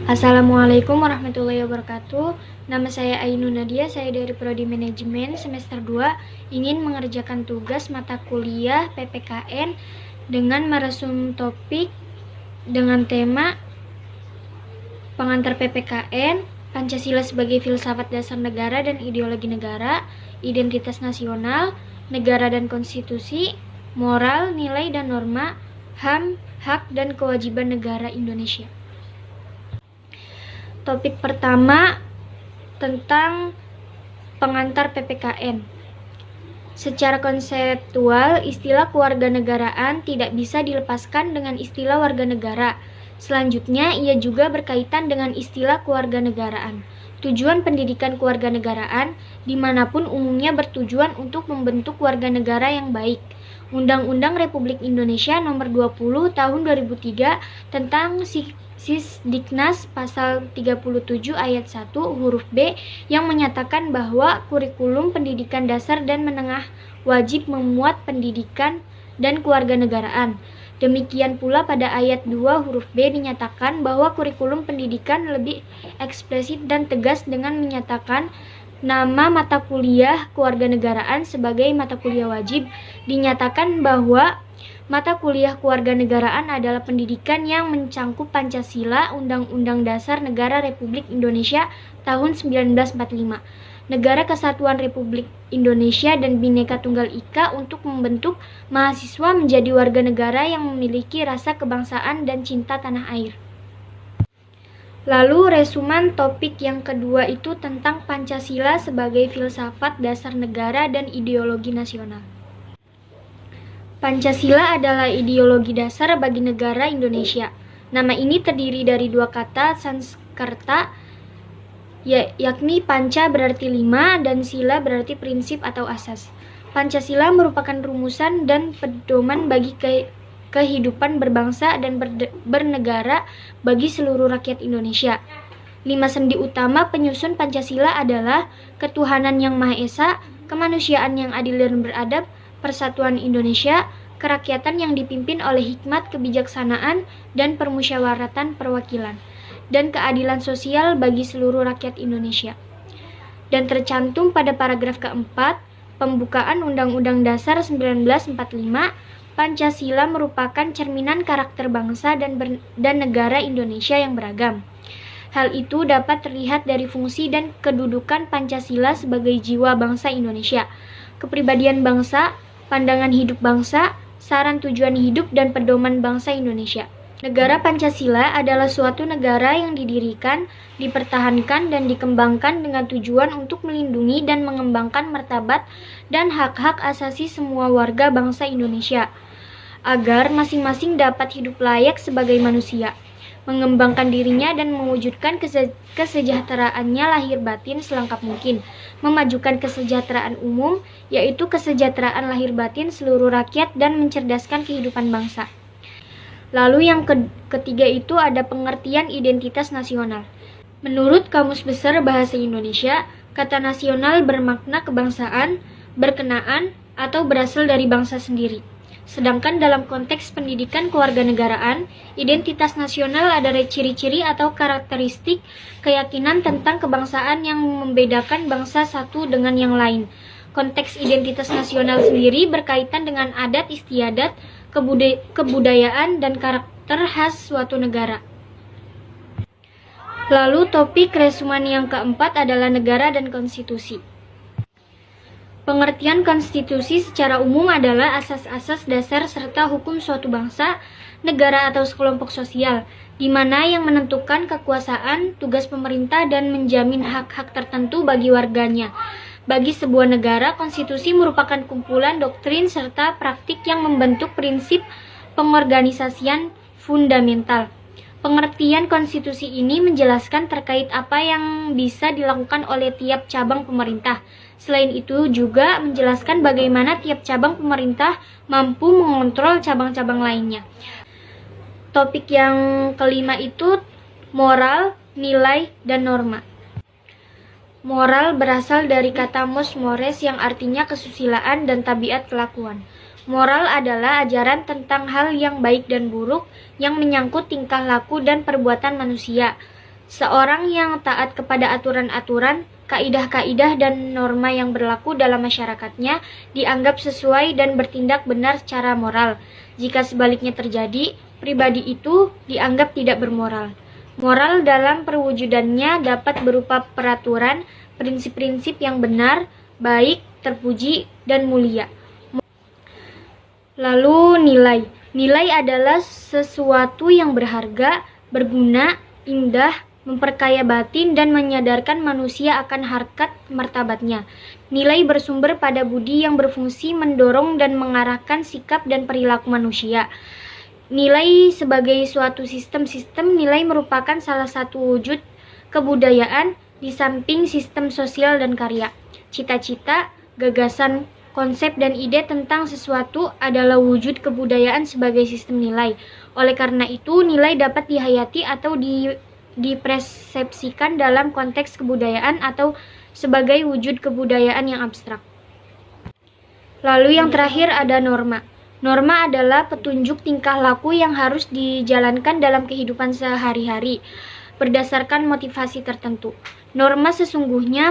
Assalamualaikum warahmatullahi wabarakatuh. Nama saya Ainun Nadia, saya dari Prodi Manajemen semester 2, ingin mengerjakan tugas mata kuliah PPKN dengan meresum topik dengan tema pengantar PPKN, Pancasila sebagai filsafat dasar negara dan ideologi negara, identitas nasional, negara dan konstitusi, moral, nilai dan norma, HAM, hak dan kewajiban negara Indonesia. Topik pertama tentang pengantar PPKN. Secara konseptual, istilah kewarganegaraan tidak bisa dilepaskan dengan istilah warga negara. Selanjutnya, ia juga berkaitan dengan istilah kewarganegaraan. Tujuan pendidikan kewarganegaraan dimanapun umumnya bertujuan untuk membentuk warga negara yang baik. Undang-Undang Republik Indonesia Nomor 20 Tahun 2003 tentang Sisdiknas Pasal 37 Ayat 1 huruf B yang menyatakan bahwa kurikulum pendidikan dasar dan menengah wajib memuat pendidikan dan kewarganegaraan. Demikian pula pada ayat 2 huruf B dinyatakan bahwa kurikulum pendidikan lebih eksplisit dan tegas dengan menyatakan nama mata kuliah kewarganegaraan sebagai mata kuliah wajib. Dinyatakan bahwa mata kuliah kewarganegaraan adalah pendidikan yang mencangkup Pancasila, Undang-Undang Dasar Negara Republik Indonesia tahun 1945, Negara Kesatuan Republik Indonesia dan Bhinneka Tunggal Ika untuk membentuk mahasiswa menjadi warga negara yang memiliki rasa kebangsaan dan cinta tanah air. Lalu resuman topik yang kedua itu tentang Pancasila sebagai filsafat dasar negara dan ideologi nasional. Pancasila adalah ideologi dasar bagi negara Indonesia. Nama ini terdiri dari dua kata Sanskerta, yakni panca berarti 5 dan sila berarti prinsip atau asas. Pancasila merupakan rumusan dan pedoman bagi kehidupan berbangsa dan bernegara bagi seluruh rakyat Indonesia. 5 sendi utama penyusun Pancasila adalah ketuhanan yang Maha Esa, kemanusiaan yang adil dan beradab, persatuan Indonesia, kerakyatan yang dipimpin oleh hikmat kebijaksanaan dan permusyawaratan perwakilan, dan keadilan sosial bagi seluruh rakyat Indonesia. Dan tercantum pada paragraf keempat, pembukaan Undang-Undang Dasar 1945, Pancasila merupakan cerminan karakter bangsa dan negara Indonesia yang beragam. Hal itu dapat terlihat dari fungsi dan kedudukan Pancasila sebagai jiwa bangsa Indonesia, kepribadian bangsa, pandangan hidup bangsa, saran tujuan hidup dan pedoman bangsa Indonesia. Negara Pancasila adalah suatu negara yang didirikan, dipertahankan, dan dikembangkan dengan tujuan untuk melindungi dan mengembangkan martabat dan hak-hak asasi semua warga bangsa Indonesia, agar masing-masing dapat hidup layak sebagai manusia, mengembangkan dirinya dan mewujudkan kesejahteraannya lahir batin selengkap mungkin, memajukan kesejahteraan umum, yaitu kesejahteraan lahir batin seluruh rakyat dan mencerdaskan kehidupan bangsa. Lalu yang ketiga itu ada pengertian identitas nasional. Menurut Kamus Besar Bahasa Indonesia, kata nasional bermakna kebangsaan, berkenaan, atau berasal dari bangsa sendiri. Sedangkan dalam konteks pendidikan kewarganegaraan, identitas nasional adalah ciri-ciri atau karakteristik keyakinan tentang kebangsaan yang membedakan bangsa satu dengan yang lain. Konteks identitas nasional sendiri berkaitan dengan adat istiadat, kebudayaan, dan karakter khas suatu negara. Lalu topik resuman yang keempat adalah negara dan konstitusi. Pengertian konstitusi secara umum adalah asas-asas dasar serta hukum suatu bangsa, negara atau sekelompok sosial, di mana yang menentukan kekuasaan, tugas pemerintah, dan menjamin hak-hak tertentu bagi warganya. Bagi sebuah negara, konstitusi merupakan kumpulan doktrin serta praktik yang membentuk prinsip pengorganisasian fundamental. Pengertian konstitusi ini menjelaskan terkait apa yang bisa dilakukan oleh tiap cabang pemerintah. Selain itu juga menjelaskan bagaimana tiap cabang pemerintah mampu mengontrol cabang-cabang lainnya. Topik yang kelima itu moral, nilai, dan norma. Moral berasal dari kata mos mores yang artinya kesusilaan dan tabiat kelakuan. Moral adalah ajaran tentang hal yang baik dan buruk yang menyangkut tingkah laku dan perbuatan manusia. Seorang yang taat kepada aturan-aturan, kaidah-kaidah dan norma yang berlaku dalam masyarakatnya dianggap sesuai dan bertindak benar secara moral. Jika sebaliknya terjadi, pribadi itu dianggap tidak bermoral. Moral dalam perwujudannya dapat berupa peraturan, prinsip-prinsip yang benar, baik, terpuji, dan mulia. Lalu nilai. Nilai adalah sesuatu yang berharga, berguna, indah, memperkaya batin, dan menyadarkan manusia akan harkat martabatnya. Nilai bersumber pada budi yang berfungsi mendorong dan mengarahkan sikap dan perilaku manusia. Nilai sebagai suatu sistem nilai merupakan salah satu wujud kebudayaan di samping sistem sosial dan karya. Cita-cita, gagasan, konsep dan ide tentang sesuatu adalah wujud kebudayaan sebagai sistem nilai. Oleh karena itu, nilai dapat dihayati atau dipersepsikan dalam konteks kebudayaan atau sebagai wujud kebudayaan yang abstrak. Lalu yang terakhir ada norma. Norma adalah petunjuk tingkah laku yang harus dijalankan dalam kehidupan sehari-hari berdasarkan motivasi tertentu. Norma sesungguhnya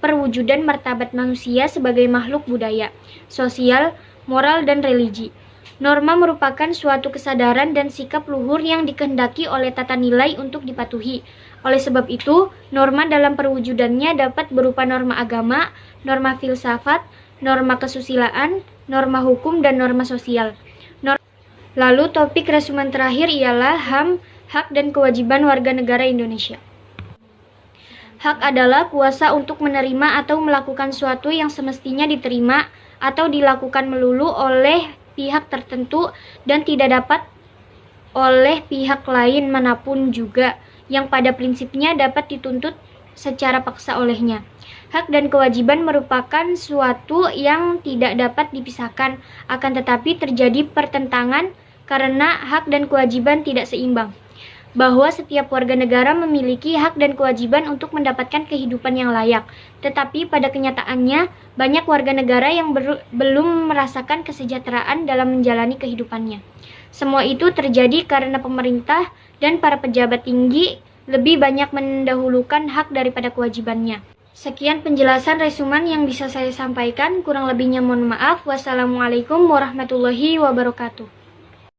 perwujudan martabat manusia sebagai makhluk budaya, sosial, moral, dan religi. Norma merupakan suatu kesadaran dan sikap luhur yang dikehendaki oleh tata nilai untuk dipatuhi. Oleh sebab itu, norma dalam perwujudannya dapat berupa norma agama, norma filsafat, norma kesusilaan, norma hukum, dan norma sosial. Lalu topik resumen terakhir ialah HAM, hak dan kewajiban warga negara Indonesia. Hak adalah kuasa untuk menerima atau melakukan sesuatu yang semestinya diterima atau dilakukan melulu oleh pihak tertentu dan tidak dapat oleh pihak lain manapun juga, yang pada prinsipnya dapat dituntut secara paksa olehnya. Hak dan kewajiban merupakan suatu yang tidak dapat dipisahkan, akan tetapi terjadi pertentangan karena hak dan kewajiban tidak seimbang. Bahwa setiap warga negara memiliki hak dan kewajiban untuk mendapatkan kehidupan yang layak. Tetapi pada kenyataannya, banyak warga negara yang belum merasakan kesejahteraan dalam menjalani kehidupannya. Semua itu terjadi karena pemerintah dan para pejabat tinggi lebih banyak mendahulukan hak daripada kewajibannya. Sekian penjelasan resumen yang bisa saya sampaikan. Kurang lebihnya mohon maaf. Wassalamualaikum warahmatullahi wabarakatuh.